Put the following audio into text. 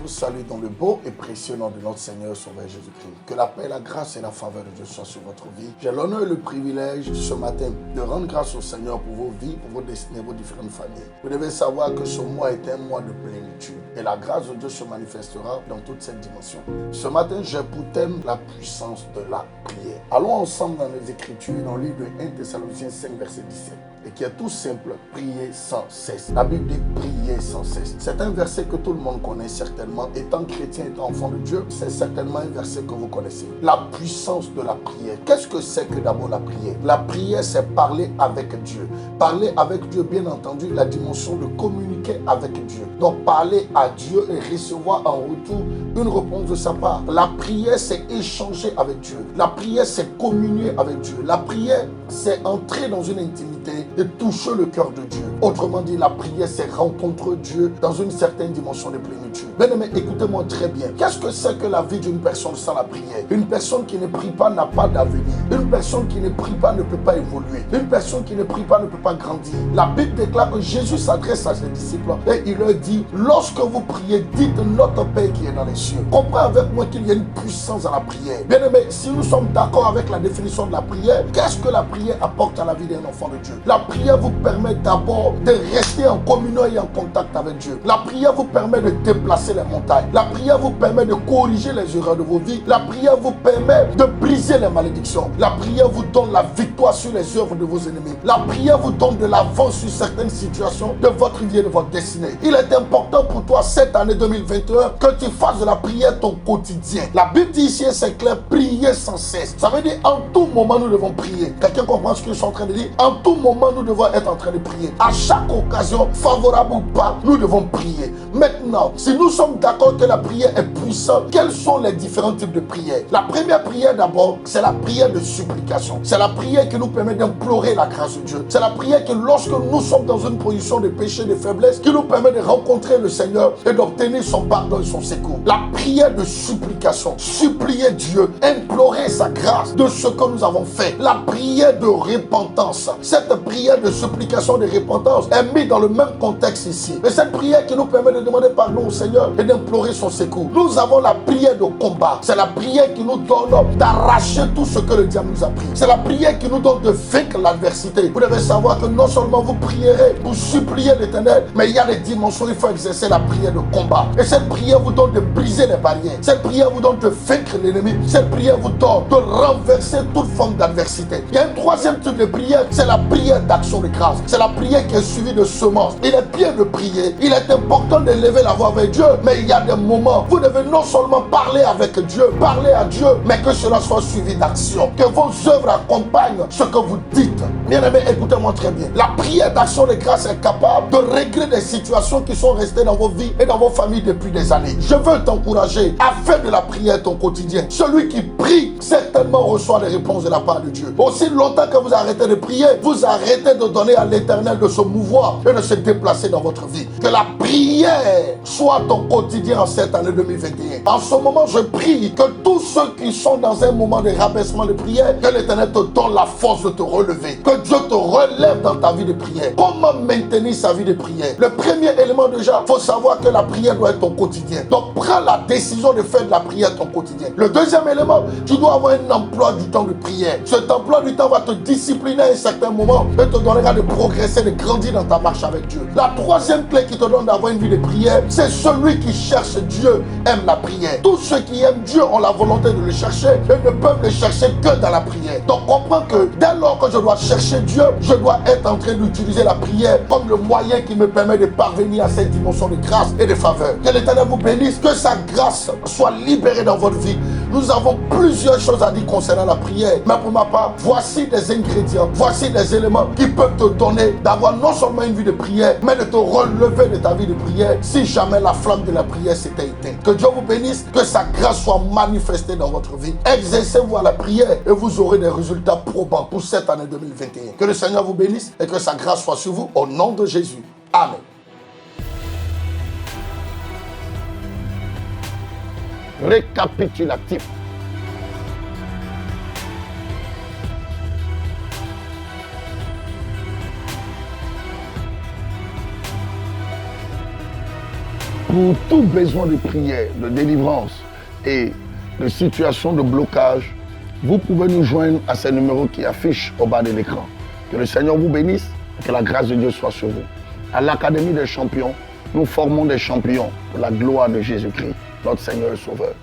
vous salue dans le beau et précieux nom de notre Seigneur Sauveur Jésus-Christ. Que la paix, la grâce et la faveur de Dieu soient sur votre vie. J'ai l'honneur et le privilège ce matin de rendre grâce au Seigneur pour vos vies, pour vos destinées, vos différentes familles. Vous devez savoir que ce mois est un mois de plénitude et la grâce de Dieu se manifestera dans toute cette dimension. Ce matin, j'ai pour thème la puissance de la prière. Allons ensemble dans les Écritures, dans le livre de 1 Thessaloniciens 5, verset 17. Et qui est tout simple, prier sans cesse. La Bible dit prier sans cesse. C'est un verset que tout le monde connaît certainement. Étant chrétien, étant enfant de Dieu, c'est certainement un verset que vous connaissez. La puissance de la prière. Qu'est-ce que c'est que d'abord la prière? La prière, c'est parler avec Dieu. Parler avec Dieu, bien entendu, la dimension de communiquer avec Dieu. Donc parler à Dieu et recevoir en retour une réponse de sa part. La prière, c'est échanger avec Dieu. La prière, c'est communier avec Dieu. La prière, c'est entrer dans une intimité et toucher le cœur de Dieu. Autrement dit, la prière, c'est rencontrer Dieu dans une certaine dimension de plénitude. Bien-aimé, écoutez-moi très bien. Qu'est-ce que c'est que la vie d'une personne sans la prière? Une personne qui ne prie pas n'a pas d'avenir. Une personne qui ne prie pas ne peut pas évoluer. Une personne qui ne prie pas ne peut pas grandir. La Bible déclare que Jésus s'adresse à ses disciples et il leur dit, lorsque vous priez, dites notre Père qui est dans les cieux. Comprends avec moi qu'il y a une puissance à la prière. Bien-aimé, si nous sommes d'accord avec la définition de la prière, qu'est-ce que la prière apporte à la vie d'un enfant de Dieu? La prière vous permet d'abord de rester en communion et en contact avec Dieu. La prière vous permet de déplacer les montagnes. La prière vous permet de corriger les erreurs de vos vies. La prière vous permet de briser les malédictions. La prière vous donne la victoire sur les œuvres de vos ennemis. La prière vous donne de l'avance sur certaines situations de votre vie et de votre destinée. Il est important pour toi cette année 2021 que tu fasses de la prière ton quotidien. La Bible dit ici, c'est clair, prier sans cesse. Ça veut dire en tout moment nous devons prier. Quelqu'un comprend ce que je suis en train de dire? En tout moment nous devons être en train de prier. À chaque occasion, favorable ou pas, nous devons prier. Maintenant, si nous sommes d'accord que la prière est puissante, quels sont les différents types de prières? La première prière d'abord, c'est la prière de supplication. C'est la prière qui nous permet d'implorer la grâce de Dieu. C'est la prière que lorsque nous sommes dans une position de péché, de faiblesse, qui nous permet de rencontrer le Seigneur et d'obtenir son pardon et son secours. La prière de supplication, supplier Dieu, implorer sa grâce de ce que nous avons fait. La prière de repentance. Cette prière de supplication, de repentance est mise dans le même contexte ici. Mais cette prière qui nous permet de demander pardon au Seigneur et d'implorer son secours. Nous avons la prière de combat. C'est la prière qui nous donne d'arracher tout ce que le diable nous a pris. C'est la prière qui nous donne de vaincre l'adversité. Vous devez savoir que non seulement vous prierez pour supplier l'Éternel, mais il y a des dimensions où il faut exercer la prière de combat. Et cette prière vous donne de briser les barrières. Cette prière vous donne de vaincre l'ennemi. Cette prière vous donne de renverser toute forme d'adversité. Il y a un troisième type de prière, c'est la prière d'action de grâce. C'est la prière qui est suivie de semences. Il est bien de prier. Il est important de lever la voix avec Dieu. Mais il y a des moments, vous devez non seulement parler avec Dieu, parler à Dieu, mais que cela soit suivi d'action. Que vos œuvres accompagnent ce que vous dites. Bien aimé, écoutez-moi très bien. La prière d'action de grâce est capable de régler des situations qui sont restées dans vos vies et dans vos familles depuis des années. Je veux t'encourager à faire de la prière ton quotidien. Celui qui prie certainement reçoit des réponses de la part de Dieu. Aussi longtemps que vous arrêtez de prier, vous arrêtez de donner à l'Éternel de se mouvoir et de se déplacer dans votre vie. Que la prière soit ton quotidien en cette année 2021. En ce moment, je prie que tous ceux qui sont dans un moment de rabaissement de prière, que l'Éternel te donne la force de te relever. Que Dieu te relève dans ta vie de prière. Comment maintenir sa vie de prière? Le premier élément déjà, il faut savoir que la prière doit être ton quotidien. Donc prends la décision de faire de la prière ton quotidien. Le deuxième élément, tu dois avoir un emploi du temps de prière. Cet emploi du temps va te discipliner à un certain moment et te donnera de progresser, de grandir dans ta marche avec Dieu. La troisième clé qui te donne d'avoir une vie de prière, c'est celui qui cherche Dieu aime la prière. Tous ceux qui aiment Dieu ont la volonté de le chercher et ne peuvent le chercher que dans la prière. Donc comprends que dès lors que je dois chercher Dieu, je dois être en train d'utiliser la prière comme le moyen qui me permet de parvenir à cette dimension de grâce et de faveur. Que l'Éternel vous bénisse, que sa grâce soit libérée dans votre vie. Nous avons plusieurs choses à dire concernant la prière. Mais pour ma part, voici des ingrédients, voici des éléments qui peuvent te donner d'avoir non seulement une vie de prière, mais de te relever de ta vie de prière si jamais la flamme de la prière s'était éteinte. Que Dieu vous bénisse, que sa grâce soit manifestée dans votre vie. Exercez-vous à la prière et vous aurez des résultats probants pour cette année 2021. Que le Seigneur vous bénisse et que sa grâce soit sur vous au nom de Jésus. Amen. Récapitulatif. Pour tout besoin de prière, de délivrance et de situation de blocage, vous pouvez nous joindre à ces numéros qui affichent au bas de l'écran. Que le Seigneur vous bénisse et que la grâce de Dieu soit sur vous. À l'Académie des champions, nous formons des champions pour la gloire de Jésus-Christ, notre Seigneur et Sauveur.